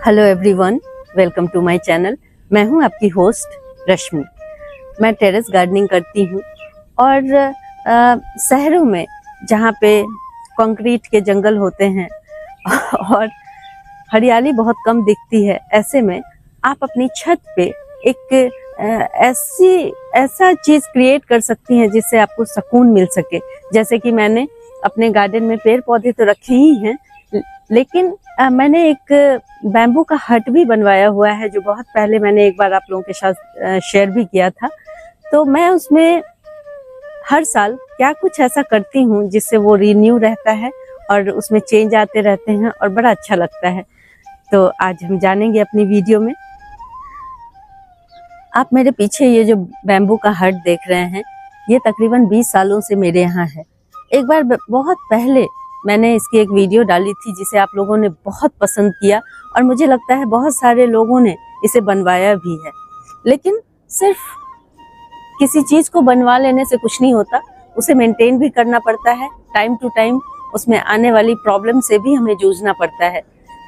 Hello everyone, welcome to my channel. मैं हूं आपकी होस्ट रश्मि। मैं टेरेस गार्डनिंग करती हूं और शहरों में जहां पे कंक्रीट के जंगल होते हैं और हरियाली बहुत कम दिखती है, ऐसे में आप अपनी छत पे एक ऐसा चीज क्रिएट कर सकती हैं जिससे आपको सुकून मिल सके। जैसे कि मैंने अपने गार्डन में पेड़ पौधे तो रखे ही हैं, लेकिन मैंने एक बैम्बू का हट भी बनवाया हुआ है, जो बहुत पहले मैंने एक बार आप लोगों के साथ शेयर भी किया था। तो मैं उसमें हर साल क्या कुछ ऐसा करती हूँ जिससे वो रिन्यू रहता है और उसमें चेंज आते रहते हैं और बड़ा अच्छा लगता है। तो आज हम जानेंगे अपनी वीडियो में। आप मेरे पीछे ये जो बैम्बू का हट देख रहे हैं, ये तकरीबन 20 सालों से मेरे यहाँ है। एक बार बहुत पहले मैंने इसकी एक वीडियो डाली थी जिसे आप लोगों ने बहुत पसंद किया और मुझे लगता है बहुत सारे लोगों ने इसे बनवाया भी है। लेकिन सिर्फ किसी चीज को बनवा लेने से कुछ नहीं होता, उसे मेंटेन भी करना पड़ता है। टाइम टू टाइम उसमें आने वाली प्रॉब्लम से भी हमें जूझना पड़ता है।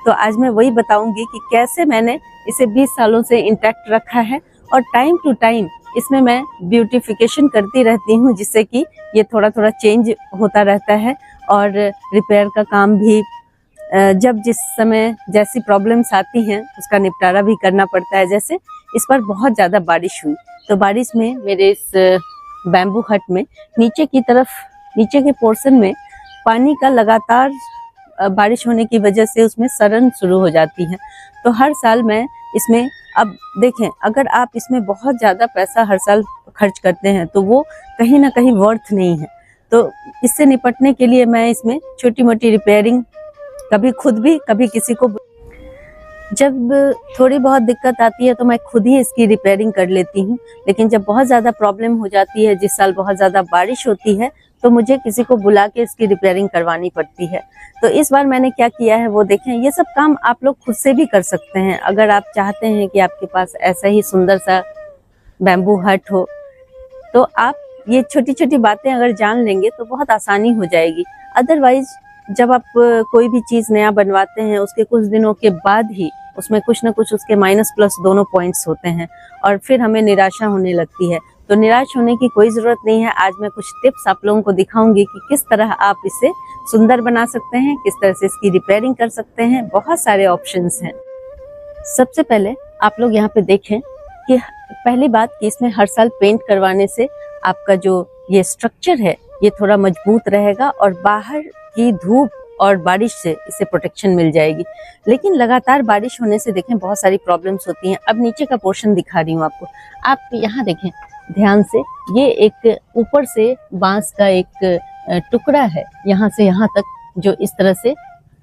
तो आज मैं वही बताऊंगी कि कैसे मैंने इसे 20 सालों से इंटैक्ट रखा है और टाइम टू टाइम इसमें मैं ब्यूटिफिकेशन करती रहती हूँ, जिससे कि ये थोड़ा थोड़ा चेंज होता रहता है और रिपेयर का काम भी जब जिस समय जैसी प्रॉब्लम्स आती हैं उसका निपटारा भी करना पड़ता है। जैसे इस पर बहुत ज़्यादा बारिश हुई, तो बारिश में मेरे इस बैम्बू हट में नीचे की तरफ, नीचे के पोर्शन में पानी का लगातार बारिश होने की वजह से उसमें सड़न शुरू हो जाती है। तो हर साल मैं इसमें, अब देखें, अगर आप इसमें बहुत ज़्यादा पैसा हर साल खर्च करते हैं तो वो कहीं ना कहीं वर्थ नहीं है। तो इससे निपटने के लिए मैं इसमें छोटी मोटी रिपेयरिंग, कभी खुद भी कभी किसी को, जब थोड़ी बहुत दिक्कत आती है तो मैं खुद ही इसकी रिपेयरिंग कर लेती हूँ। लेकिन जब बहुत ज़्यादा प्रॉब्लम हो जाती है, जिस साल बहुत ज़्यादा बारिश होती है, तो मुझे किसी को बुला के इसकी रिपेयरिंग करवानी पड़ती है। तो इस बार मैंने क्या किया है वो देखें। ये सब काम आप लोग खुद से भी कर सकते हैं। अगर आप चाहते हैं कि आपके पास ऐसा ही सुंदर सा बैम्बू हट हो, तो आप ये छोटी छोटी बातें अगर जान लेंगे तो बहुत आसानी हो जाएगी। अदरवाइज जब आप कोई भी चीज़ नया बनवाते हैं, उसके कुछ दिनों के बाद ही उसमें कुछ ना कुछ उसके माइनस प्लस दोनों पॉइंट्स होते हैं और फिर हमें निराशा होने लगती है। तो निराश होने की कोई ज़रूरत नहीं है। आज मैं कुछ टिप्स आप लोगों को दिखाऊंगी कि किस तरह आप इसे सुंदर बना सकते हैं, किस तरह से इसकी रिपेयरिंग कर सकते हैं। बहुत सारे ऑप्शंस हैं। सबसे पहले आप लोग यहाँ पे देखें कि पहली बात कि इसमें हर साल पेंट करवाने से आपका जो ये स्ट्रक्चर है ये थोड़ा मजबूत रहेगा और बाहर की धूप और बारिश से इसे प्रोटेक्शन मिल जाएगी। लेकिन लगातार बारिश होने से देखें बहुत सारी प्रॉब्लम्स होती हैं। अब नीचे का पोर्शन दिखा रही हूँ आपको, आप यहाँ देखें ध्यान से। ये एक ऊपर से बांस का एक टुकड़ा है, यहाँ से यहाँ तक, जो इस तरह से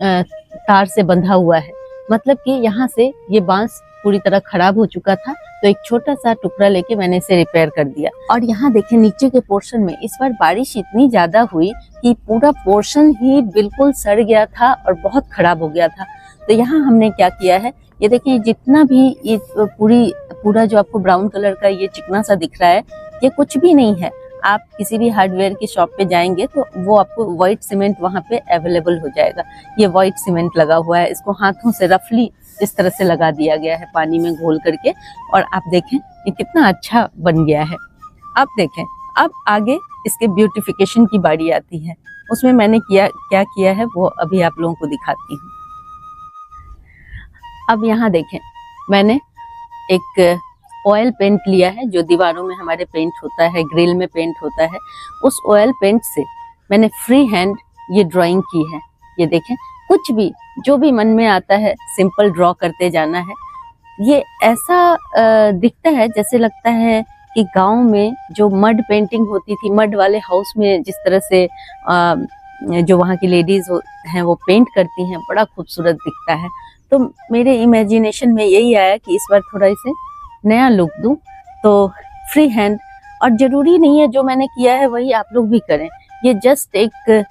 तार से बंधा हुआ है। मतलब कि यहाँ से ये बांस पूरी तरह खराब हो चुका था, तो एक छोटा सा टुकड़ा लेके मैंने इसे रिपेयर कर दिया। और यहाँ देखें नीचे के पोर्शन में इस बार बारिश इतनी ज्यादा हुई कि पूरा पोर्शन ही बिल्कुल सड़ गया था और बहुत खराब हो गया था। तो यहाँ हमने क्या किया है, ये देखें, जितना भी ये पूरा जो आपको ब्राउन कलर का ये चिकना सा दिख रहा है, ये कुछ भी नहीं है। आप किसी भी हार्डवेयर की शॉप पे जाएंगे तो वो आपको व्हाइट सीमेंट वहाँ पे अवेलेबल हो जाएगा। ये व्हाइट सीमेंट लगा हुआ है, इसको हाथों से रफली इस तरह से लगा दिया गया है पानी में घोल करके, और आप देखें ये कितना अच्छा बन गया है। अब देखें, अब आगे इसके ब्यूटिफिकेशन की बारी आती है। उसमें मैंने क्या किया है वो अभी आप लोगों को दिखाती हूँ। अब यहाँ देखें, मैंने एक ऑयल पेंट लिया है, जो दीवारों में हमारे पेंट होता है, ग्रिल में पेंट होता है। उस ऑयल पेंट से मैंने फ्री हैंड ये ड्राइंग की है। ये देखें, कुछ भी जो भी मन में आता है सिंपल ड्रॉ करते जाना है। ये ऐसा दिखता है जैसे लगता है कि गांव में जो मड पेंटिंग होती थी, मड वाले हाउस में जिस तरह से जो वहाँ की लेडीज हैं वो पेंट करती हैं, बड़ा खूबसूरत दिखता है। तो मेरे इमेजिनेशन में यही आया कि इस बार थोड़ा इसे नया लुक दूं। तो फ्री हैंड, और जरूरी नहीं है जो मैंने किया है वही आप लोग भी करें। ये जस्ट एक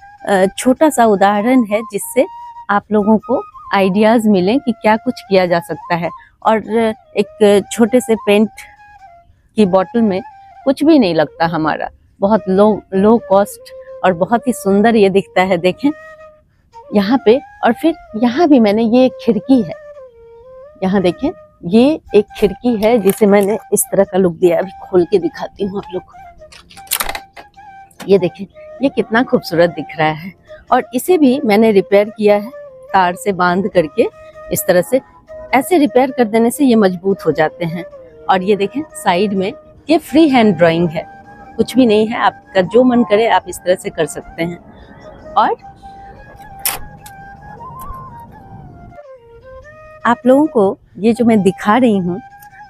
छोटा सा उदाहरण है जिससे आप लोगों को आइडियाज मिलें कि क्या कुछ किया जा सकता है। और एक छोटे से पेंट की बोतल में कुछ भी नहीं लगता हमारा, बहुत लो कॉस्ट और बहुत ही सुंदर ये दिखता है। देखें यहाँ पे, और फिर यहाँ भी मैंने, ये एक खिड़की है, यहाँ देखें, ये एक खिड़की है जिसे मैंने इस तरह का लुक दिया है। अभी खोल के दिखाती हूँ आप लोग को। ये देखें, ये कितना खूबसूरत दिख रहा है। और इसे भी मैंने रिपेयर किया है, तार से बांध करके इस तरह से। ऐसे रिपेयर कर देने से ये मजबूत हो जाते हैं। और ये देखें साइड में, ये फ्री हैंड ड्राइंग है, कुछ भी नहीं है, आपका जो मन करे आप इस तरह से कर सकते हैं। और आप लोगों को ये जो मैं दिखा रही हूँ,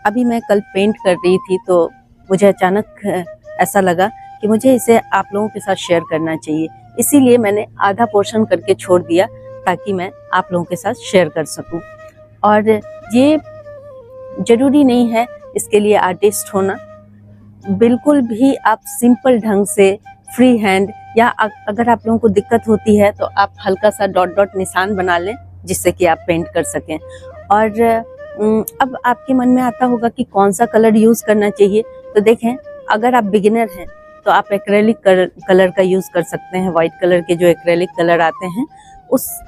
अभी मैं कल पेंट कर रही थी तो मुझे अचानक ऐसा लगा कि मुझे इसे आप लोगों के साथ शेयर करना चाहिए, इसीलिए मैंने आधा पोर्शन करके छोड़ दिया ताकि मैं आप लोगों के साथ शेयर कर सकूं। और ये जरूरी नहीं है इसके लिए आर्टिस्ट होना, बिल्कुल भी आप सिंपल ढंग से फ्री हैंड, या अगर आप लोगों को दिक्कत होती है तो आप हल्का सा डॉट डॉट निशान बना लें जिससे कि आप पेंट कर सकें। और अब आपके मन में आता होगा कि कौन सा कलर यूज करना चाहिए, तो देखें, अगर आप बिगिनर हैं तो आप एक्रेलिक कलर का यूज कर सकते हैं। व्हाइट कलर के जो एक्रेलिक कलर आते हैं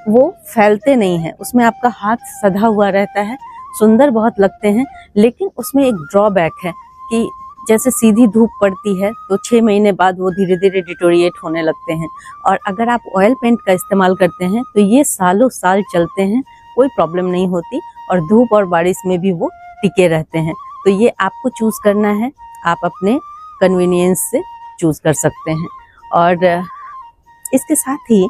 वो फैलते नहीं हैं, उसमें आपका हाथ सधा हुआ रहता है, सुंदर बहुत लगते हैं। लेकिन उसमें एक ड्रॉबैक है कि जैसे सीधी धूप पड़ती है तो 6 महीने बाद वो धीरे धीरे डिटोरिएट होने लगते हैं। और अगर आप ऑयल पेंट का इस्तेमाल करते हैं तो ये सालों साल चलते हैं, कोई प्रॉब्लम नहीं होती, और धूप और बारिश में भी वो टिके रहते हैं। तो ये आपको चूज करना है, आप अपने कन्वीनियंस से चूज कर सकते हैं। और इसके साथ ही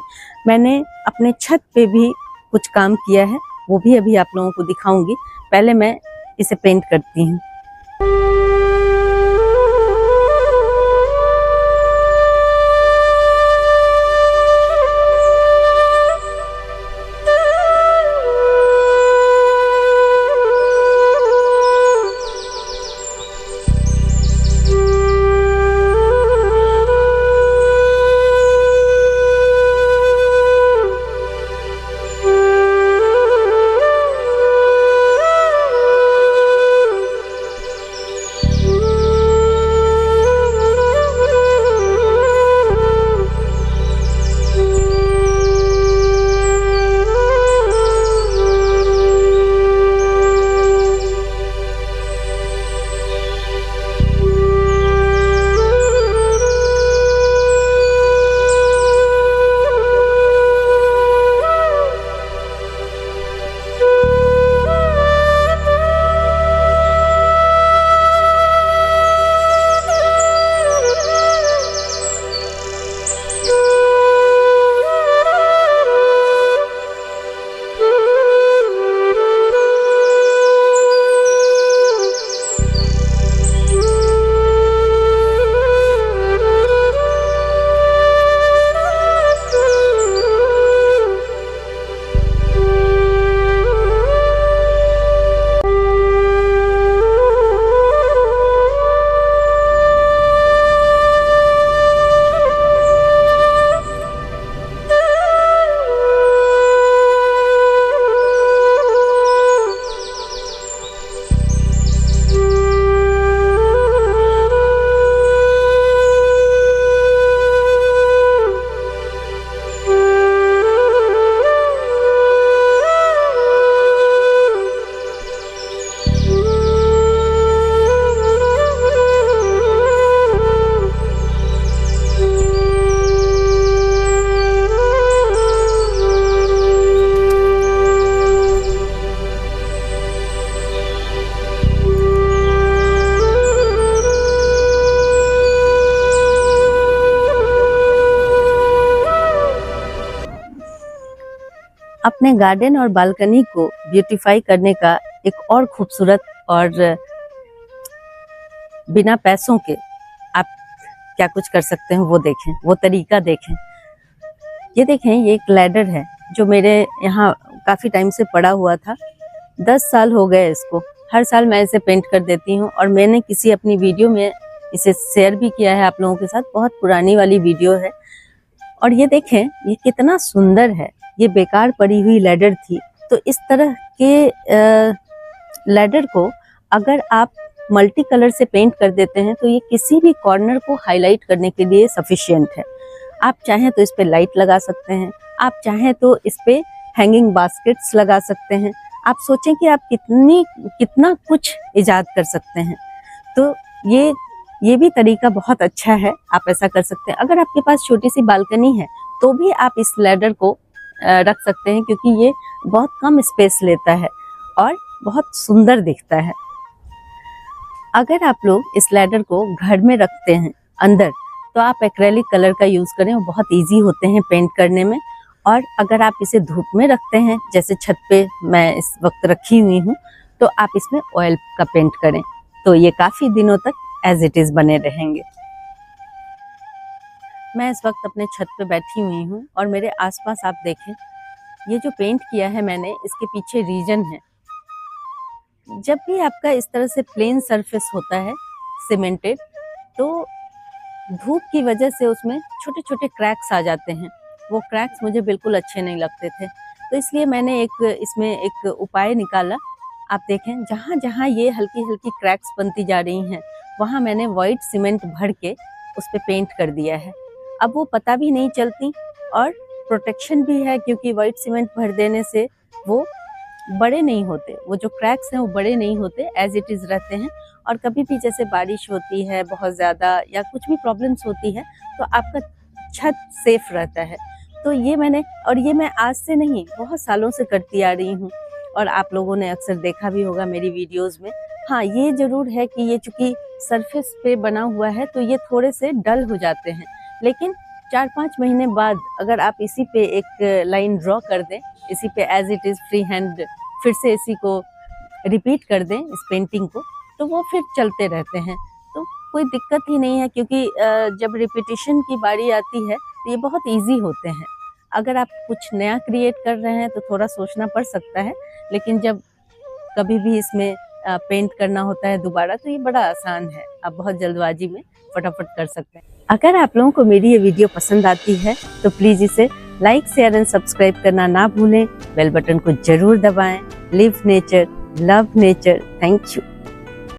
मैंने अपने छत पे भी कुछ काम किया है, वो भी अभी आप लोगों को दिखाऊंगी। पहले मैं इसे पेंट करती हूँ। अपने गार्डन और बालकनी को ब्यूटीफाई करने का एक और खूबसूरत और बिना पैसों के आप क्या कुछ कर सकते हैं वो देखें, वो तरीका देखें। ये देखें, ये एक लैडर है जो मेरे यहाँ काफ़ी टाइम से पड़ा हुआ था। 10 साल हो गए इसको, हर साल मैं इसे पेंट कर देती हूँ। और मैंने किसी अपनी वीडियो में इसे शेयर भी किया है आप लोगों के साथ, बहुत पुरानी वाली वीडियो है। और ये देखें, ये कितना सुंदर है। ये बेकार पड़ी हुई लैडर थी, तो इस तरह के लैडर को अगर आप मल्टी कलर से पेंट कर देते हैं तो ये किसी भी कॉर्नर को हाईलाइट करने के लिए सफिशिएंट है। आप चाहें तो इस पे लाइट लगा सकते हैं, आप चाहें तो इस पे हैंगिंग बास्केट्स लगा सकते हैं, आप सोचें कि आप कितना कुछ इजाद कर सकते हैं। तो ये भी तरीका बहुत अच्छा है, आप ऐसा कर सकते हैं। अगर आपके पास छोटी सी बालकनी है तो भी आप इस लैडर को रख सकते हैं, क्योंकि ये बहुत कम स्पेस लेता है और बहुत सुंदर दिखता है। अगर आप लोग इस लैडर को घर में रखते हैं अंदर, तो आप एक्रेलिक कलर का यूज करें, वो बहुत इजी होते हैं पेंट करने में। और अगर आप इसे धूप में रखते हैं, जैसे छत पे मैं इस वक्त रखी हुई हूँ, तो आप इसमें ऑयल का पेंट करें, तो ये काफी दिनों तक एज इट इज बने रहेंगे। मैं इस वक्त अपने छत पे बैठी हुई हूँ और मेरे आसपास आप देखें, ये जो पेंट किया है मैंने, इसके पीछे रीजन है। जब भी आपका इस तरह से प्लेन सरफेस होता है सीमेंटेड, तो धूप की वजह से उसमें छोटे छोटे क्रैक्स आ जाते हैं। वो क्रैक्स मुझे बिल्कुल अच्छे नहीं लगते थे, तो इसलिए मैंने इसमें एक उपाय निकाला। आप देखें, जहाँ जहाँ ये हल्की हल्की क्रैक्स बनती जा रही हैं, वहाँ मैंने वाइट सीमेंट भर के उस पर पेंट कर दिया है। अब वो पता भी नहीं चलती और प्रोटेक्शन भी है, क्योंकि वाइट सीमेंट भर देने से वो बड़े नहीं होते, वो जो क्रैक्स हैं वो बड़े नहीं होते, एज इट इज रहते हैं। और कभी भी जैसे बारिश होती है बहुत ज़्यादा या कुछ भी प्रॉब्लम्स होती है, तो आपका छत सेफ रहता है। तो ये मैं आज से नहीं, बहुत सालों से करती आ रही हूँ, और आप लोगों ने अक्सर देखा भी होगा मेरी वीडियोस में। हाँ, ये ज़रूर है कि ये चूँकि सरफेस पे बना हुआ है तो ये थोड़े से डल हो जाते हैं, लेकिन 4-5 महीने बाद अगर आप इसी पे एक लाइन ड्रॉ कर दें, इसी पे as it is free hand फिर से इसी को रिपीट कर दें, इस पेंटिंग को, तो वो फिर चलते रहते हैं, तो कोई दिक्कत ही नहीं है। क्योंकि जब रिपीटिशन की बारी आती है तो ये बहुत इजी होते हैं। अगर आप कुछ नया क्रिएट कर रहे हैं तो थोड़ा सोचना पड़ सकता है, लेकिन जब कभी भी इसमें पेंट करना होता है दोबारा, तो ये बड़ा आसान है, आप बहुत जल्दबाजी में फटाफट कर सकते हैं। अगर आप लोगों को मेरी ये वीडियो पसंद आती है तो प्लीज़ इसे लाइक, शेयर एंड सब्सक्राइब करना ना भूलें। बेल बटन को जरूर दबाएं। Live nature, love nature. Thank you.